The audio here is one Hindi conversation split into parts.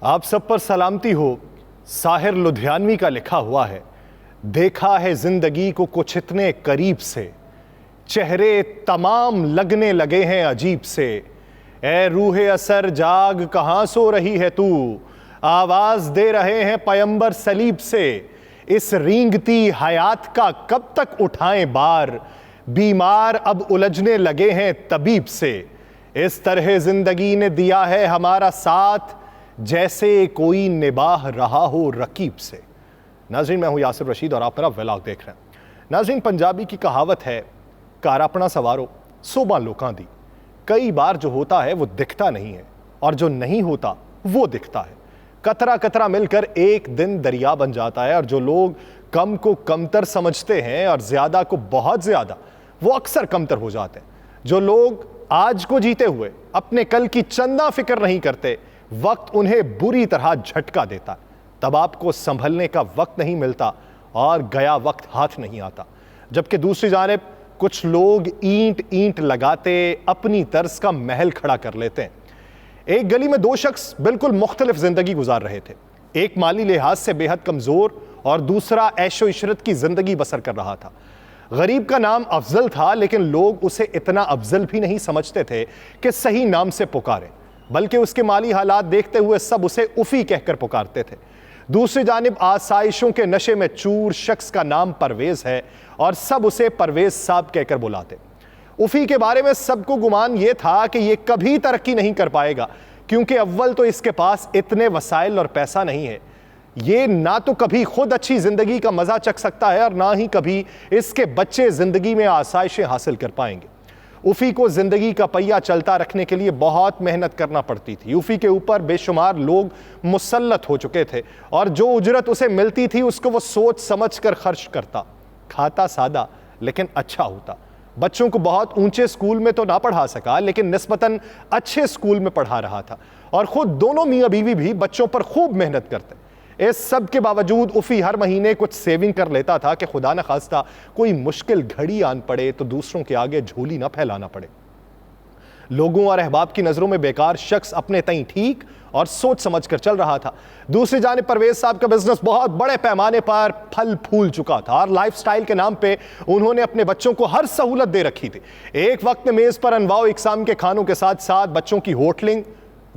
आप सब पर सलामती हो। साहिर लुधियानवी का लिखा हुआ है, देखा है जिंदगी को कुछ इतने करीब से, चेहरे तमाम लगने लगे हैं अजीब से। ए रूहे असर जाग कहां सो रही है तू, आवाज दे रहे हैं पैगंबर सलीब से। इस रींगती हयात का कब तक उठाएं बार, बीमार अब उलझने लगे हैं तबीब से। इस तरह जिंदगी ने दिया है हमारा साथ, जैसे कोई निभाह रहा हो रकीब से। नाज़रीन, मैं हूं यासिर रशीद और आप मेरा व्लॉग देख रहे हैं। नाज़रीन, पंजाबी की कहावत है, कार अपना सवारो सोबा लोकां दी। कई बार जो होता है वो दिखता नहीं है और जो नहीं होता वो दिखता है। कतरा कतरा मिलकर एक दिन दरिया बन जाता है और जो लोग कम को कमतर समझते हैं और ज्यादा को बहुत ज्यादा, वो अक्सर कमतर हो जाते हैं। जो लोग आज को जीते हुए अपने कल की चंदा फिक्र नहीं करते, वक्त उन्हें बुरी तरह झटका देता है। तब आपको संभलने का वक्त नहीं मिलता और गया वक्त हाथ नहीं आता। जबकि दूसरी जानिब कुछ लोग ईंट ईंट लगाते अपनी तर्ज का महल खड़ा कर लेते हैं। एक गली में दो शख्स बिल्कुल मुख्तलिफ जिंदगी गुजार रहे थे। एक माली लिहाज से बेहद कमजोर और दूसरा ऐशो इशरत की जिंदगी बसर कर रहा था। गरीब का नाम अफजल था, लेकिन लोग उसे इतना अफजल भी नहीं समझते थे कि सही नाम से पुकारें, बल्कि उसके माली हालात देखते हुए सब उसे उफी कहकर पुकारते थे। दूसरी जानिब आसाइशों के नशे में चूर शख्स का नाम परवेज है और सब उसे परवेज साहब कहकर बुलाते। उफी के बारे में सबको गुमान यह था कि यह कभी तरक्की नहीं कर पाएगा, क्योंकि अव्वल तो इसके पास इतने वसाइल और पैसा नहीं है। ये ना तो कभी खुद अच्छी जिंदगी का मजा चख सकता है और ना ही कभी इसके बच्चे जिंदगी में आसाइशें हासिल कर पाएंगे। उफी को जिंदगी का पहिया चलता रखने के लिए बहुत मेहनत करना पड़ती थी। उफी के ऊपर बेशुमार लोग मुसल्लत हो चुके थे और जो उजरत उसे मिलती थी उसको वो सोच समझ कर खर्च करता। खाता सादा लेकिन अच्छा होता। बच्चों को बहुत ऊंचे स्कूल में तो ना पढ़ा सका, लेकिन निस्बतन अच्छे स्कूल में पढ़ा रहा था और खुद दोनों मियाँ बीवी भी बच्चों पर खूब मेहनत करते। इस सब के बावजूद उफी हर महीने कुछ सेविंग कर लेता था कि खुदा न खास्ता कोई मुश्किल घड़ी आन पड़े तो दूसरों के आगे झोली ना फैलाना पड़े। लोगों और अहबाब की नजरों में बेकार शख्स अपने तई ठीक और सोच समझ कर चल रहा था। दूसरी जानिब परवेज साहब का बिजनेस बहुत बड़े पैमाने पर फल फूल चुका था और लाइफस्टाइल के नाम पे उन्होंने अपने बच्चों को हर सहूलत दे रखी थी। एक वक्त में मेज पर अनवाओ इकसाम के खानों के साथ साथ बच्चों की होटलिंग,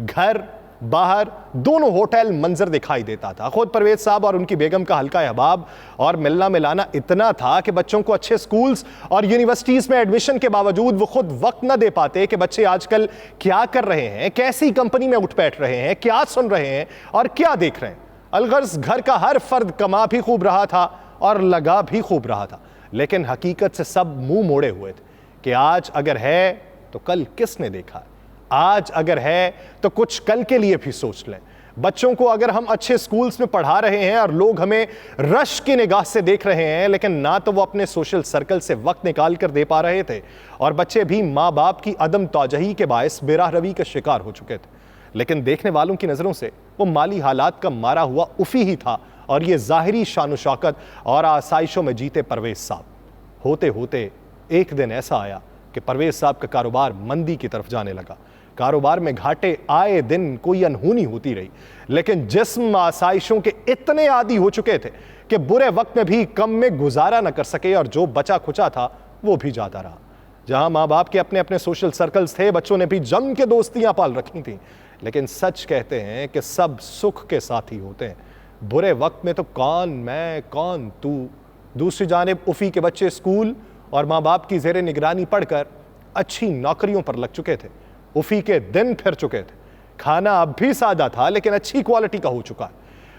घर बाहर दोनों होटल मंजर दिखाई देता था। खुद परवेज साहब और उनकी बेगम का हल्का अहबाब और मिलना मिलाना इतना था कि बच्चों को अच्छे स्कूल्स और यूनिवर्सिटीज में एडमिशन के बावजूद वो खुद वक्त न दे पाते कि बच्चे आजकल क्या कर रहे हैं, कैसी कंपनी में उठ बैठ रहे हैं, क्या सुन रहे हैं और क्या देख रहे हैं। अलगर्ज घर का हर फर्द कमा भी खूब रहा था और लगा भी खूब रहा था, लेकिन हकीकत से सब मुंह मोड़े हुए थे कि आज अगर है तो कल किसने देखा, आज अगर है तो कुछ कल के लिए भी सोच लें। बच्चों को अगर हम अच्छे स्कूल्स में पढ़ा रहे हैं और लोग हमें रश की निगाह से देख रहे हैं, लेकिन ना तो वो अपने सोशल सर्कल से वक्त निकाल कर दे पा रहे थे और बच्चे भी माँ बाप की अदम तौजही के बायस बेराह रवी का शिकार हो चुके थे। लेकिन देखने वालों की नज़रों से वो माली हालात का मारा हुआ उफी ही था और ये ज़ाहिरी शान शौकत और आसाइशों में जीते परवेज साहब। होते होते एक दिन ऐसा आया कि परवेज साहब का कारोबार मंदी की तरफ जाने लगा। कारोबार में घाटे आए दिन कोई अनहोनी होती रही, लेकिन जिस्म आसाइशों के इतने आदी हो चुके थे कि बुरे वक्त में भी कम में गुजारा न कर सके और जो बचा खुचा था वो भी जाता रहा। जहां माँ बाप के अपने अपने सोशल सर्कल्स थे, बच्चों ने भी जम के दोस्तियां पाल रखी थी, लेकिन सच कहते हैं कि सब सुख के साथी होते हैं, बुरे वक्त में तो कौन मैं कौन तू। दूसरी जानिब उफी के बच्चे स्कूल और माँ बाप की जेर निगरानी पढ़कर अच्छी नौकरियों पर लग चुके थे। उफी के दिन फिर चुके थे। खाना अब भी सादा था लेकिन अच्छी क्वालिटी का हो चुका है।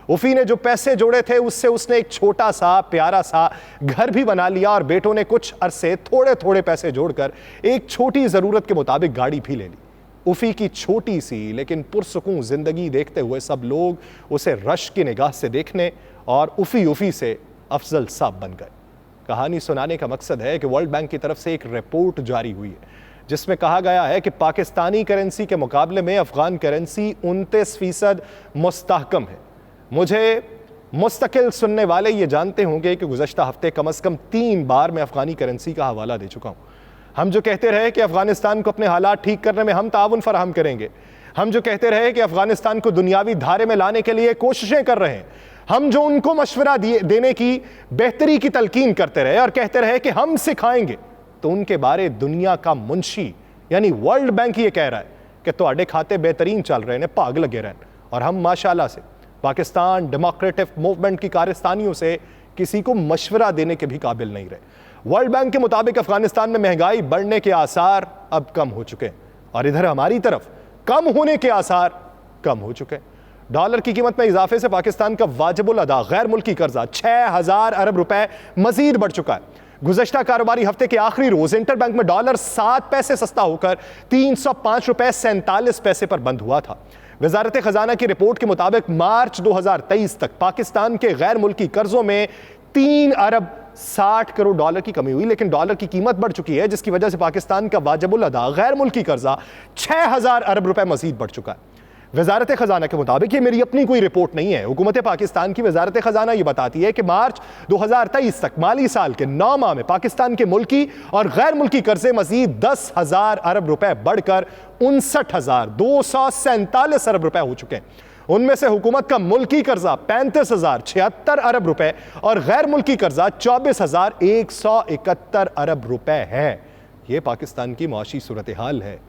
उफी ने जो पैसे जोड़े थे उससे उसने एक छोटा सा प्यारा सा घर भी बना लिया और बेटों ने कुछ अरसे थोड़े थोड़े पैसे जोड़कर एक छोटी जरूरत के मुताबिक गाड़ी भी ले ली। उफी की छोटी सी लेकिन पुरसुकून जिंदगी देखते हुए सब लोग उसे रश की निगाह से देखने और उफी से अफजल साहब बन गए। कहानी सुनाने का मकसद है कि वर्ल्ड बैंक की तरफ से एक रिपोर्ट जारी हुई है जिसमें कहा गया है कि पाकिस्तानी करेंसी के मुकाबले में अफगान करेंसी 29% मुस्तहकम है। मुझे मुस्तकिल सुनने वाले ये जानते होंगे कि गुज़श्ता हफ्ते कम से कम 3 बार मैं अफगानी करेंसी का हवाला दे चुका हूँ। हम जो कहते रहे कि अफगानिस्तान को अपने हालात ठीक करने में हम ताउन फराहम करेंगे, हम जो कहते रहे कि अफगानिस्तान को दुनियावी धारे में लाने के लिए कोशिशें कर रहे हैं, हम जो उनको मशवरा देने की बेहतरी की तलकीन करते रहे और कहते रहे कि हम सिखाएंगे, तो उनके बारे दुनिया का मुंशी यानी वर्ल्ड बैंक ये कह रहा है कि ਤੁਹਾਡੇ खाते बेहतरीन चल रहे हैं, भाग लगे रहन। और हम माशाल्लाह से पाकिस्तान डेमोक्रेटिक मूवमेंट की कारस्तानियों से किसी को मशवरा देने के भी काबिल नहीं रहे। वर्ल्ड बैंक के मुताबिक अफगानिस्तान में महंगाई बढ़ने के आसार अब कम हो चुके हैं और इधर हमारी तरफ कम होने के आसार कम हो चुके हैं। डॉलर की कीमत में इजाफे से पाकिस्तान का वाजिबुल अदा गैर मुल्की कर्जा 6000 अरब रुपए मजीद बढ़ चुका है। गुज़श्ता कारोबारी हफ्ते के आखिरी रोज इंटरबैंक में डॉलर 7 पैसे सस्ता होकर 305 रुपए 47 पैसे पर बंद हुआ था। वजारत खजाना की रिपोर्ट के मुताबिक मार्च 2023 तक पाकिस्तान के गैर मुल्की कर्जों में 3 अरब 60 करोड़ डॉलर की कमी हुई, लेकिन डॉलर की कीमत बढ़ चुकी है, जिसकी वजह से पाकिस्तान का वाजिबुल अदा गैर मुल्की कर्जा 6000 अरब रुपए मजीद बढ़ चुका है। वजारत खजाना के मुताबिक, ये मेरी अपनी कोई रिपोर्ट नहीं है, हुकूमत पाकिस्तान की वजारत खजाना ये बताती है कि मार्च 2023 तक माली साल के 9 माह में पाकिस्तान के मुल्की और गैर मुल्की कर्जे मजीद 10,000 अरब रुपए बढ़कर 59,247 अरब रुपए हो चुके हैं। उनमें से हुकूमत का मुल्की कर्जा 35,076 अरब रुपए और गैर मुल्की कर्जा 24,171 अरब रुपए है। यह पाकिस्तान की मुआशी सूरत हाल है।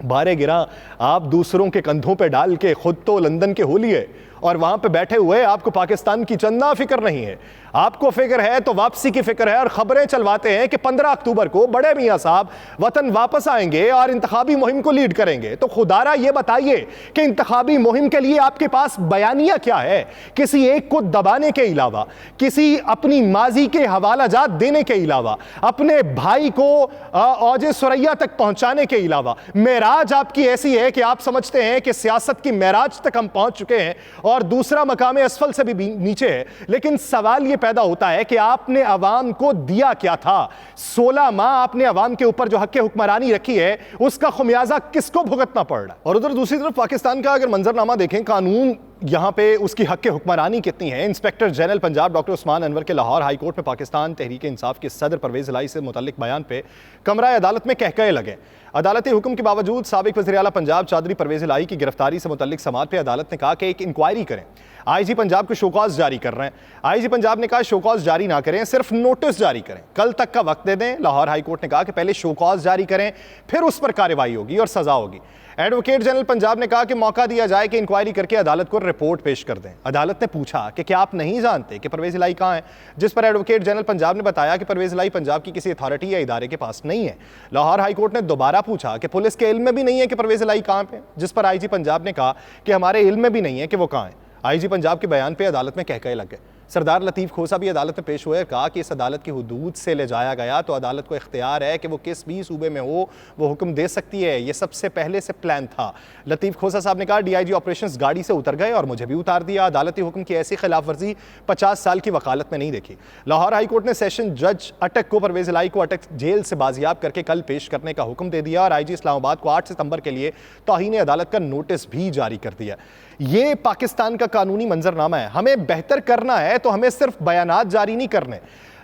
बारे गिरा आप दूसरों के कंधों पे डाल के खुद तो लंदन के हो लिए और वहां पे बैठे हुए आपको पाकिस्तान की चंदा फिक्र नहीं है। आपको फिक्र है तो वापसी की फिक्र है और खबरें चलवाते हैं कि 15 अक्टूबर को बड़े मियां साहब वतन वापस आएंगे और इंतखाबी मुहिम को लीड करेंगे। तो खुदारा ये बताइए कि इंतखाबी मुहिम के लिए आपके पास बयानिया क्या है? किसी एक को दबाने के अलावा, किसी अपनी माजी के हवालाजात देने के अलावा, अपने भाई को औजे सुरैया तक पहुंचाने के अलावा मेराज आपकी ऐसी है कि आप समझते हैं कि सियासत की मेराज तक हम पहुंच चुके हैं और दूसरा मकाम असफल से भी नीचे है। लेकिन सवाल यह पैदा होता है कि आपने अवाम को दिया क्या था? 16 माह आपने अवाम के ऊपर जो हक हुक्मरानी रखी है उसका खुमियाजा किसको भुगतना पड़ रहा है? और उधर दूसरी तरफ पाकिस्तान का अगर मंजरनामा देखें, कानून यहां पे उसकी हक हुक्मरानी कितनी है। Inspector general Punjab doctor Usman Anwar के लाहौर हाई कोर्ट में पाकिस्तान तहरीक इंसाफ के सदर परवेज इलाही से मुतल्लिक बयान पे कमरा अदालत में कहकहे लगे। अदालती हुक्म के बावजूद साबिक वज़ीर आला पंजाब चौधरी परवेज इलाही की गिरफ्तारी से मुतल्लिक समात पे अदालत ने कहा कि एक इंक्वायरी करें। आईजी पंजाब को शोकॉज जारी कर रहे हैं। आईजी पंजाब ने कहा शोकॉज जारी ना करें, सिर्फ नोटिस जारी करें, कल तक का वक्त दे दें। लाहौर हाई कोर्ट ने कहा कि पहले शोकॉज जारी करें, फिर उस पर कार्रवाई होगी और सजा होगी। एडवोकेट जनरल पंजाब ने कहा कि मौका दिया जाए कि इंक्वायरी करके अदालत को रिपोर्ट पेश कर दें। अदालत ने पूछा कि क्या आप नहीं जानते कि परवेज इलाही कहाँ है, जिस पर एडवोकेट जनरल पंजाब ने बताया कि परवेज इलाही पंजाब की किसी अथॉरिटी या इदारे के पास नहीं है। लाहौर हाई कोर्ट ने दोबारा पूछा कि पुलिस के इल्म में भी नहीं है कि परवेज इलाही कहाँ पे, जिस पर आईजी पंजाब ने कहा कि हमारे इल्म में भी नहीं है कि वो कहाँ है। आईजी पंजाब के बयान पे अदालत में कहकहे लग गए। सरदार लतीफ़ खोसा भी अदालत में पेश हुए, कहा कि इस अदालत की हुदूद से ले जाया गया तो अदालत को इख्तियार है कि वो किस भी सूबे में हो वो हुक्म दे सकती है। ये सबसे पहले से प्लान था। लतीफ़ खोसा साहब ने कहा डीआईजी ऑपरेशंस गाड़ी से उतर गए और मुझे भी उतार दिया। अदालती हुक्म की ऐसी खिलाफ वर्जी 50 साल की वकालत में नहीं देखी। लाहौर हाई कोर्ट ने सेशन जज अटक को परवेज इलाही को अटक जेल से बाजियाब करके कल पेश करने का हुक्म दे दिया और आईजी इस्लामाबाद को 8 सितंबर के लिए तौहीन अदालत का नोटिस भी जारी कर दिया। ये पाकिस्तान का कानूनी मंजरनामा है। हमें बेहतर करना है तो हमें सिर्फ बयानात जारी नहीं करने,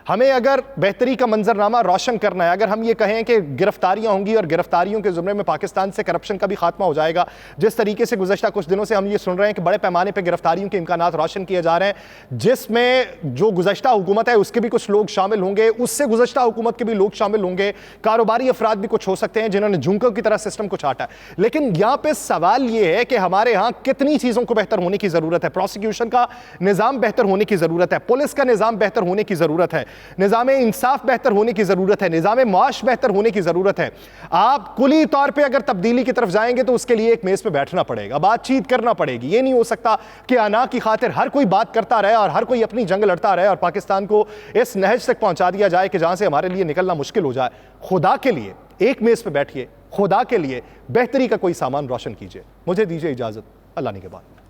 हमें अगर बेहतरी का मंजरनामा रोशन करना है, अगर हम ये कहें कि गिरफ्तारियां होंगी और गिरफ्तारियों के ज़ुमरे में पाकिस्तान से करप्शन का भी खात्मा हो जाएगा, जिस तरीके से गुज़श्ता कुछ दिनों से हम ये सुन रहे हैं कि बड़े पैमाने पर गिरफ्तारियों के इम्कानात रोशन किए जा रहे हैं, जिसमें जो गुज़श्ता हुकूमत है उसके भी कुछ लोग शामिल होंगे, उससे गुज़श्ता हुकूमत के भी लोग शामिल होंगे, कारोबारी अफराद भी कुछ हो सकते हैं जिन्होंने झुमकों की तरह सिस्टम को छाटा है। लेकिन यहाँ पर सवाल ये है कि हमारे यहाँ कितनी चीज़ों को बेहतर होने की ज़रूरत है। प्रोसिक्यूशन का निज़ाम बेहतर होने की ज़रूरत है, पुलिस का निज़ाम बेहतर होने की ज़रूरत है, निज़ाम इंसाफ बेहतर होने की जरूरत है, निज़ाम मुआश बेहतर होने की जरूरत है। आप कुली तौर पे अगर तब्दीली की तरफ जाएंगे तो उसके लिए एक मेज पे बैठना पड़ेगा, बातचीत करना पड़ेगी। ये नहीं हो सकता कि अना की खातिर हर कोई बात करता रहे और हर कोई अपनी जंग लड़ता रहे और पाकिस्तान को इस नहज तक पहुंचा दिया जाए कि जहां से हमारे लिए निकलना मुश्किल हो जाए। खुदा के लिए एक मेज पे बैठिए, खुदा के लिए बेहतरी का कोई सामान रोशन कीजिए। मुझे दीजिए इजाजत, अल्लाह ने के बाद।